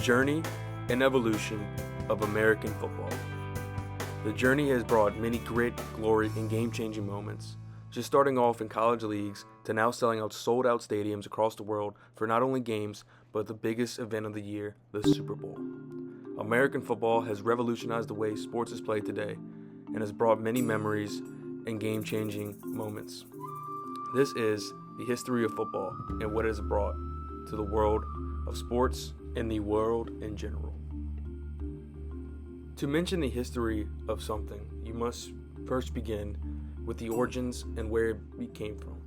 journey and evolution of American football. The journey has brought many grit, glory, and game-changing moments, just starting off in college leagues to now selling out sold-out stadiums across the world for not only games, but the biggest event of the year, the Super Bowl. American football has revolutionized the way sports is played today and has brought many memories and game-changing moments. This is the history of football and what it has brought to the world of sports and the world in general. To mention the history of something, you must first begin with the origins and where it came from.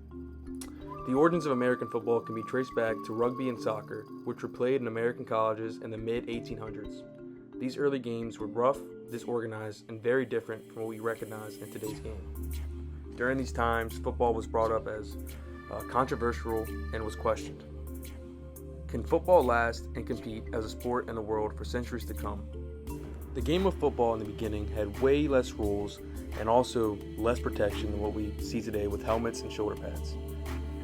The origins of American football can be traced back to rugby and soccer, which were played in American colleges in the mid-1800s. These early games were rough, disorganized, and very different from what we recognize in today's game. During these times, football was brought up as controversial and was questioned. Can football last and compete as a sport in the world for centuries to come? The game of football in the beginning had way less rules and also less protection than what we see today with helmets and shoulder pads.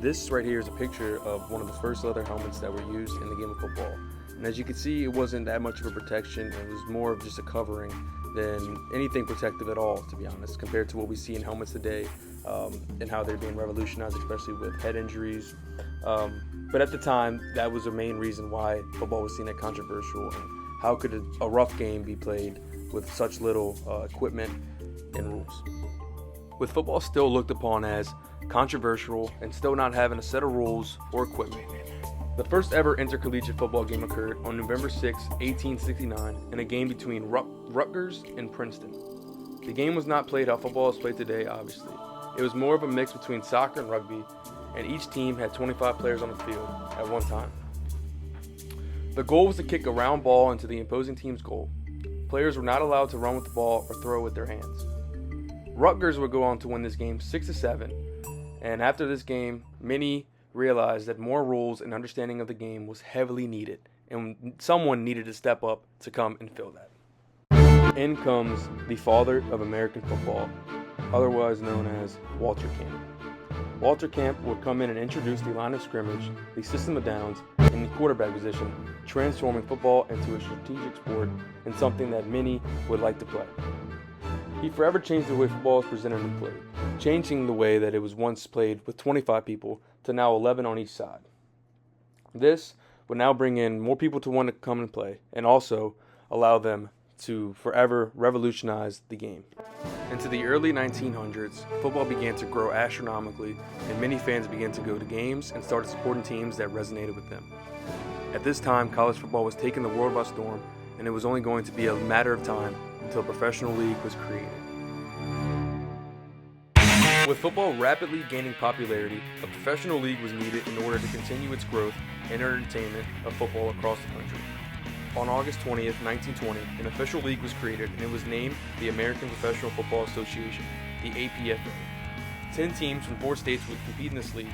This right here is a picture of one of the first leather helmets that were used in the game of football. And as you can see, it wasn't that much of a protection. It was more of just a covering than anything protective at all, to be honest, compared to what we see in helmets today and how they're being revolutionized, especially with head injuries. But at the time, that was the main reason why football was seen as controversial. And how could a rough game be played with such little equipment and rules? With football still looked upon as controversial and still not having a set of rules or equipment, the first ever intercollegiate football game occurred on November 6, 1869, in a game between Rutgers and Princeton. The game was not played how football is played today, obviously. It was more of a mix between soccer and rugby, and each team had 25 players on the field at one time. The goal was to kick a round ball into the opposing team's goal. Players were not allowed to run with the ball or throw with their hands. Rutgers would go on to win this game 6-7, and after this game, many realized that more rules and understanding of the game was heavily needed, and someone needed to step up to come and fill that. In comes the father of American football, otherwise known as Walter Camp. Walter Camp would come in and introduce the line of scrimmage, the system of downs, and the quarterback position, transforming football into a strategic sport and something that many would like to play. He forever changed the way football is presented and played, changing the way that it was once played with 25 people to now 11 on each side. This would now bring in more people to want to come and play, and also allow them to forever revolutionize the game. Into the early 1900s, football began to grow astronomically, and many fans began to go to games and started supporting teams that resonated with them. At this time, college football was taking the world by storm, and it was only going to be a matter of time until a professional league was created. With football rapidly gaining popularity, a professional league was needed in order to continue its growth and entertainment of football across the country. On August 20th, 1920, an official league was created, and it was named the American Professional Football Association, the APFA. 10 teams from 4 states would compete in this league,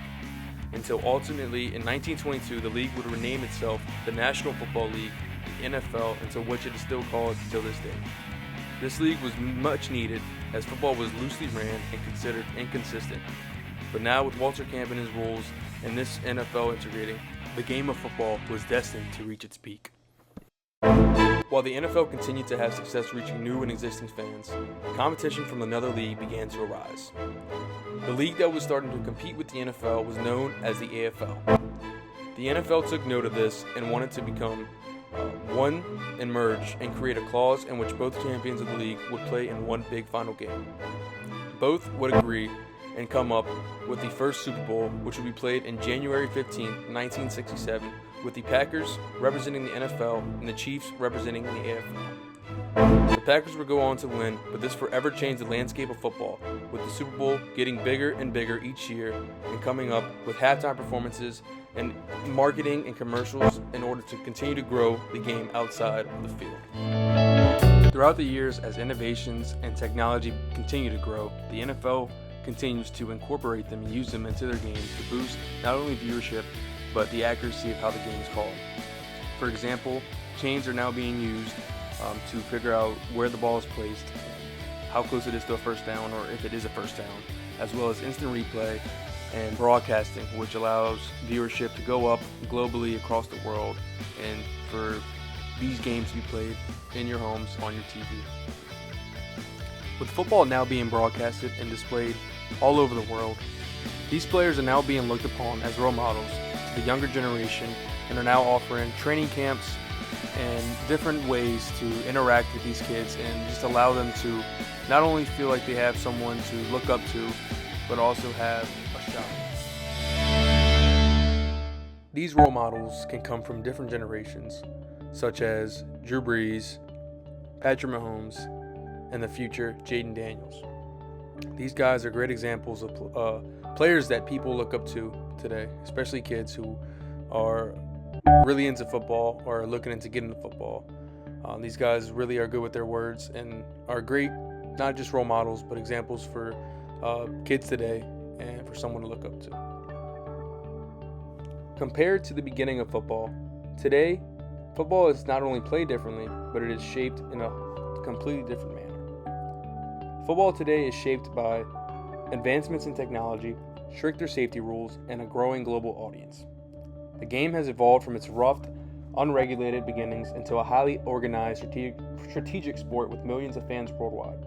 until ultimately in 1922 the league would rename itself the National Football League, the NFL, until which it is still called till this day. This league was much needed as football was loosely ran and considered inconsistent. But now with Walter Camp and his rules and this NFL integrating, the game of football was destined to reach its peak. While the NFL continued to have success reaching new and existing fans, competition from another league began to arise. The league that was starting to compete with the NFL was known as the AFL. The NFL took note of this and wanted to become one and merge and create a clause in which both champions of the league would play in one big final game. Both would agree and come up with the first Super Bowl, which would be played in January 15, 1967, with the Packers representing the NFL and the Chiefs representing the AFL. The Packers would go on to win, but this forever changed the landscape of football, with the Super Bowl getting bigger and bigger each year and coming up with halftime performances and marketing and commercials in order to continue to grow the game outside of the field. Throughout the years, as innovations and technology continue to grow, the NFL continues to incorporate them and use them into their games to boost not only viewership, but the accuracy of how the game is called. For example, chains are now being used to figure out where the ball is placed, how close it is to a first down, or if it is a first down, as well as instant replay and broadcasting, which allows viewership to go up globally across the world and for these games be played in your homes on your TV. With football now being broadcasted and displayed all over the world, these players are now being looked upon as role models to the younger generation and are now offering training camps and different ways to interact with these kids and just allow them to not only feel like they have someone to look up to, but also have a shot. These role models can come from different generations, such as Drew Brees, Patrick Mahomes, and the future Jaden Daniels. These guys are great examples of players that people look up to today, especially kids who are really into football or are looking into getting into football. These guys really are good with their words and are great, not just role models, but examples for kids today and for someone to look up to. Compared to the beginning of football, today, football is not only played differently, but it is shaped in a completely different manner. Football today is shaped by advancements in technology, stricter safety rules, and a growing global audience. The game has evolved from its rough, unregulated beginnings into a highly organized, strategic sport with millions of fans worldwide.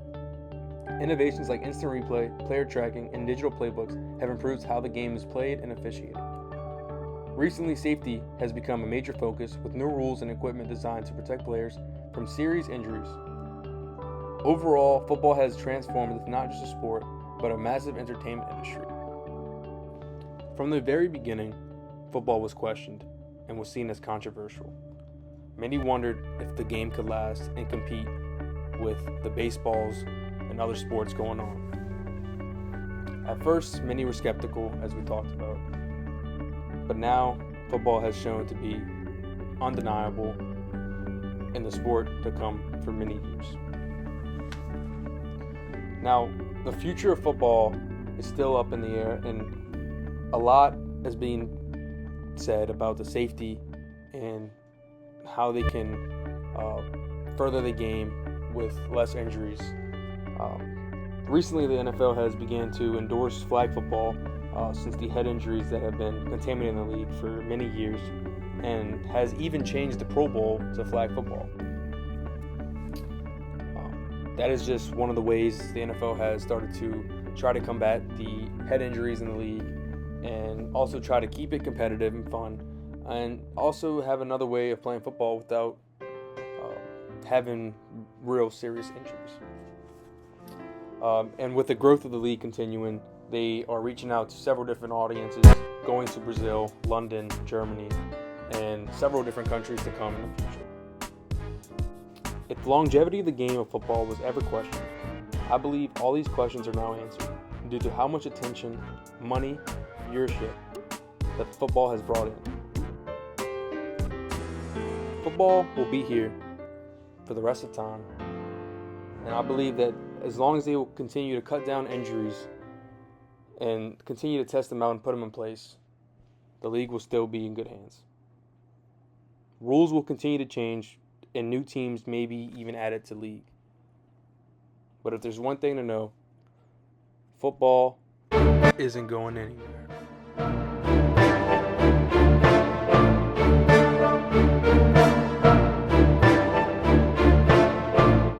Innovations like instant replay, player tracking, and digital playbooks have improved how the game is played and officiated. Recently, safety has become a major focus with new rules and equipment designed to protect players from serious injuries. Overall, football has transformed into not just a sport, but a massive entertainment industry. From the very beginning, football was questioned and was seen as controversial. Many wondered if the game could last and compete with the baseballs and other sports going on. At first, many were skeptical, as we talked about, but now football has shown to be undeniable in the sport to come for many years. Now, the future of football is still up in the air, and a lot is being said about the safety and how they can further the game with less injuries. Recently, the NFL has begun to endorse flag football since the head injuries that have been contaminating the league for many years, and has even changed the Pro Bowl to flag football. That is just one of the ways the NFL has started to try to combat the head injuries in the league and also try to keep it competitive and fun, and also have another way of playing football without having real serious injuries. And with the growth of the league continuing, they are reaching out to several different audiences, going to Brazil, London, Germany, and several different countries to come in the future. If the longevity of the game of football was ever questioned, I believe all these questions are now answered due to how much attention, money, viewership that football has brought in. Football will be here for the rest of time, and I believe that as long as they will continue to cut down injuries and continue to test them out and put them in place, the league will still be in good hands. Rules will continue to change, and new teams may be even added to the league. But if there's one thing to know, football isn't going anywhere.